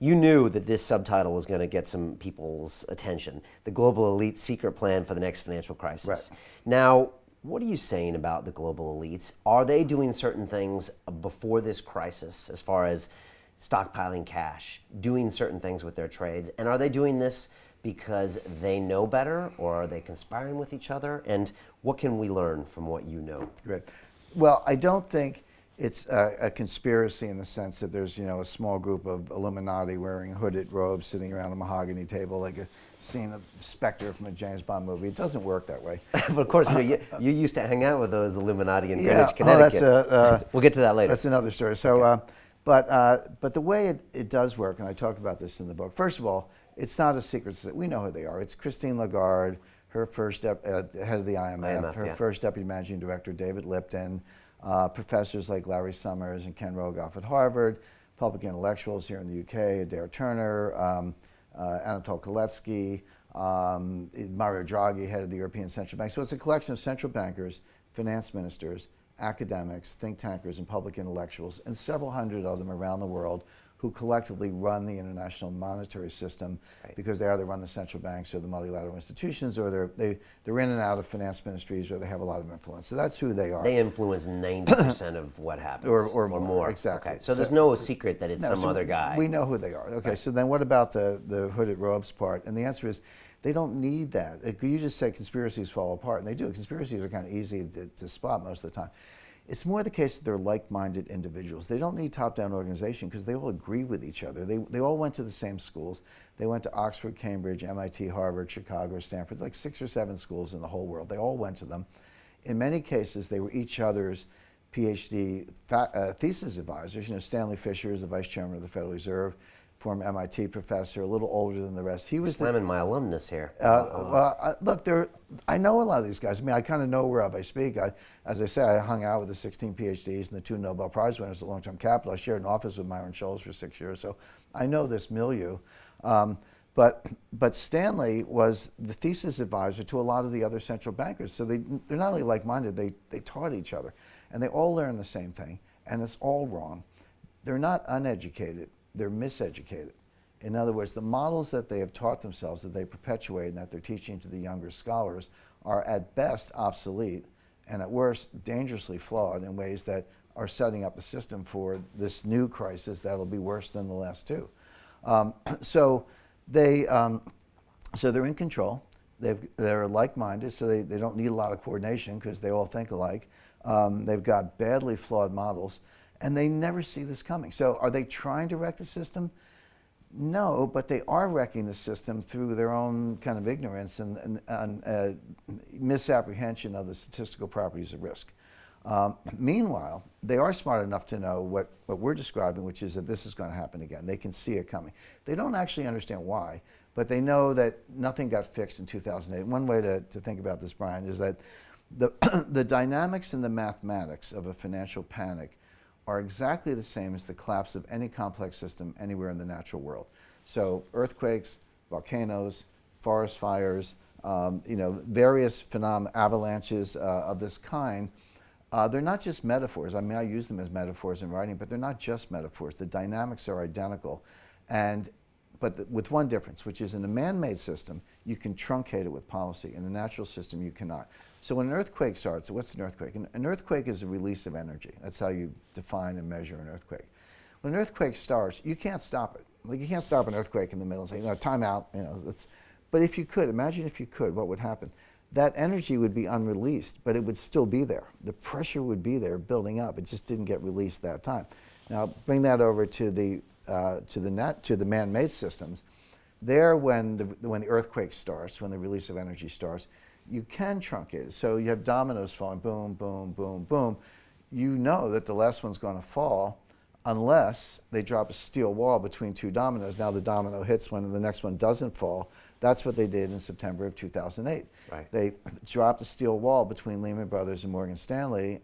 You knew that this subtitle was going to get some people's attention. The global elite secret plan for the next financial crisis. Right. Now, what are you saying about the global elites? Are they doing certain things before this crisis as far as stockpiling cash, doing certain things with their trades? And are they doing this because they know better, or are they conspiring with each other? And what can we learn from what you know? Great. Well, I don't think it's a conspiracy in the sense that there's, a small group of Illuminati wearing hooded robes sitting around a mahogany table like a scene of Spectre from a James Bond movie. It doesn't work that way. But of course, you used to hang out with those Illuminati in Greenwich, Connecticut. We'll get to that later. That's another story. So, okay. But the way it does work, and I talk about this in the book, first of all, it's not a secret. We know who they are. It's Christine Lagarde, her first head of the IMF, her first deputy managing director, David Lipton, professors like Larry Summers and Ken Rogoff at Harvard, public intellectuals here in the UK, Adair Turner, Anatol Koletsky, Mario Draghi, head of the European Central Bank. So it's a collection of central bankers, finance ministers, academics, think tankers, and public intellectuals, and several hundred of them around the world who collectively run the international monetary system, right, because they either run the central banks or the multilateral institutions, or they're in and out of finance ministries, or they have a lot of influence. So that's who they are. They influence 90% of what happens, or more. Exactly. Okay. So there's no secret that it's some other guy. We know who they are. Okay. Right. So then, what about the hooded robes part? And the answer is, they don't need that. You just say conspiracies fall apart, and they do. Conspiracies are kind of easy to spot most of the time. It's more the case that they're like-minded individuals. They don't need top-down organization because they all agree with each other. They all went to the same schools. They went to Oxford, Cambridge, MIT, Harvard, Chicago, Stanford, like 6 or 7 schools in the whole world. They all went to them. In many cases, they were each other's PhD thesis advisors. Stanley Fischer is the vice chairman of the Federal Reserve, former MIT professor, a little older than the rest. He was slamming my alumnus here. Look, I know a lot of these guys. I mean, I kind of know whereof I speak. As I say, I hung out with the 16 PhDs and the 2 Nobel Prize winners at Long-Term Capital. I shared an office with Myron Scholes for 6 years, so I know this milieu. But Stanley was the thesis advisor to a lot of the other central bankers. So they're not only like-minded, they taught each other. And they all learn the same thing, and it's all wrong. They're not uneducated. They're miseducated. In other words, the models that they have taught themselves, that they perpetuate and that they're teaching to the younger scholars, are at best obsolete and at worst dangerously flawed in ways that are setting up the system for this new crisis that'll be worse than the last 2. So they're in control. They're like-minded, so they don't need a lot of coordination because they all think alike. They've got badly flawed models. And they never see this coming. So are they trying to wreck the system? No, but they are wrecking the system through their own kind of ignorance and misapprehension of the statistical properties of risk. Meanwhile, they are smart enough to know what we're describing, which is that this is going to happen again. They can see it coming. They don't actually understand why, but they know that nothing got fixed in 2008. One way to think about this, Brian, is that the dynamics and the mathematics of a financial panic are exactly the same as the collapse of any complex system anywhere in the natural world. So earthquakes, volcanoes, forest fires, various phenomena, avalanches of this kind, they're not just metaphors. I mean, I use them as metaphors in writing, but they're not just metaphors. The dynamics are identical, but with one difference, which is in a man-made system, you can truncate it with policy. In a natural system, you cannot. So when an earthquake starts, what's an earthquake? An earthquake is a release of energy. That's how you define and measure an earthquake. When an earthquake starts, you can't stop it. Like, you can't stop an earthquake in the middle and say, time out. But if you could, imagine if you could, what would happen? That energy would be unreleased, but it would still be there. The pressure would be there building up. It just didn't get released that time. Now bring that over to the man-made systems. There, when the earthquake starts, when the release of energy starts, you can truncate it. So you have dominoes falling, boom, boom, boom, boom. You know that the last one's going to fall unless they drop a steel wall between 2 dominoes. Now the domino hits when the next one doesn't fall. That's what they did in September of 2008. Right. They dropped a steel wall between Lehman Brothers and Morgan Stanley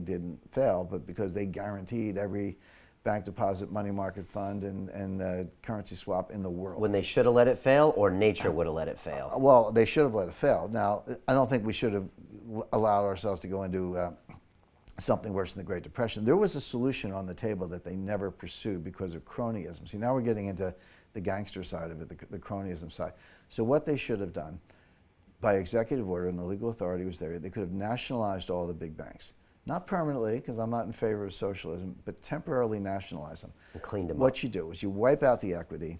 didn't fail, but because they guaranteed every bank deposit, money market fund, and currency swap in the world. When they should have let it fail, or nature would have let it fail? Well, they should have let it fail. Now, I don't think we should have allowed ourselves to go into something worse than the Great Depression. There was a solution on the table that they never pursued because of cronyism. See, now we're getting into the gangster side of it, the cronyism side. So what they should have done, by executive order, and the legal authority was there, they could have nationalized all the big banks. Not permanently, because I'm not in favor of socialism, but temporarily nationalize them. And cleaned them up. What you do is you wipe out the equity.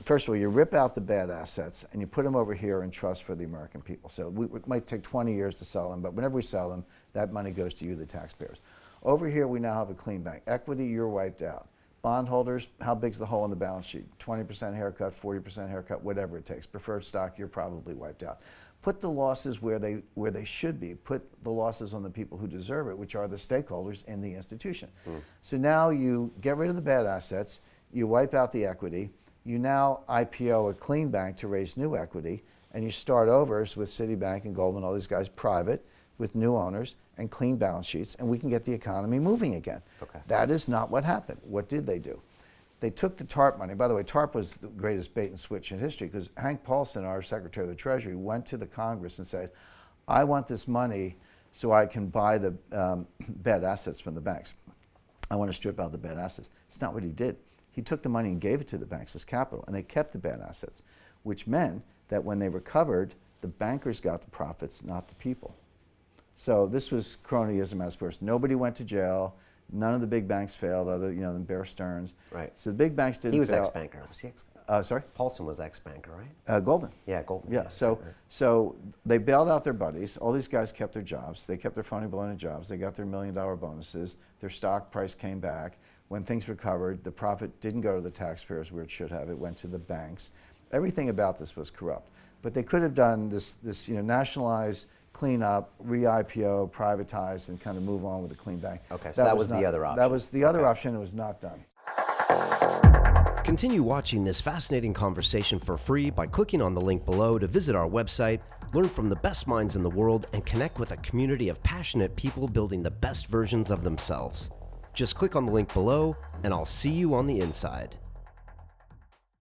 First of all, you rip out the bad assets and you put them over here in trust for the American people. So it might take 20 years to sell them, but whenever we sell them, that money goes to you, the taxpayers. Over here, we now have a clean bank. Equity, you're wiped out. Bondholders, how big's the hole in the balance sheet? 20% haircut, 40% haircut, whatever it takes. Preferred stock, you're probably wiped out. Put the losses where they should be. Put the losses on the people who deserve it, which are the stakeholders in the institution. So now you get rid of the bad assets, you wipe out the equity, you now IPO a clean bank to raise new equity, and you start over with Citibank and Goldman, all these guys private, with new owners and clean balance sheets, and we can get the economy moving again. Okay. That is not what happened. What did they do? They took the TARP money. By the way, TARP was the greatest bait and switch in history, because Hank Paulson, our Secretary of the Treasury, went to the Congress and said, I want this money so I can buy the bad assets from the banks. I want to strip out the bad assets. It's not what he did. He took the money and gave it to the banks as capital, and they kept the bad assets, which meant that when they recovered, the bankers got the profits, not the people. So this was cronyism as first. Nobody went to jail. None of the big banks failed, other than Bear Stearns. Right. So the big banks didn't fail. He was ex-banker. Was he Sorry? Paulson was ex-banker, right? Goldman. Yeah, Goldman. Yeah, so they bailed out their buddies. All these guys kept their jobs. They kept their phony baloney jobs. They got their $1 million bonuses. Their stock price came back. When things recovered, the profit didn't go to the taxpayers where it should have. It went to the banks. Everything about this was corrupt. But they could have done this nationalize, clean up, re-IPO, privatize, and kind of move on with a clean bank. Okay, so that was the other option. That was the other option. It was not done. Continue watching this fascinating conversation for free by clicking on the link below to visit our website, learn from the best minds in the world, and connect with a community of passionate people building the best versions of themselves. Just click on the link below, and I'll see you on the inside.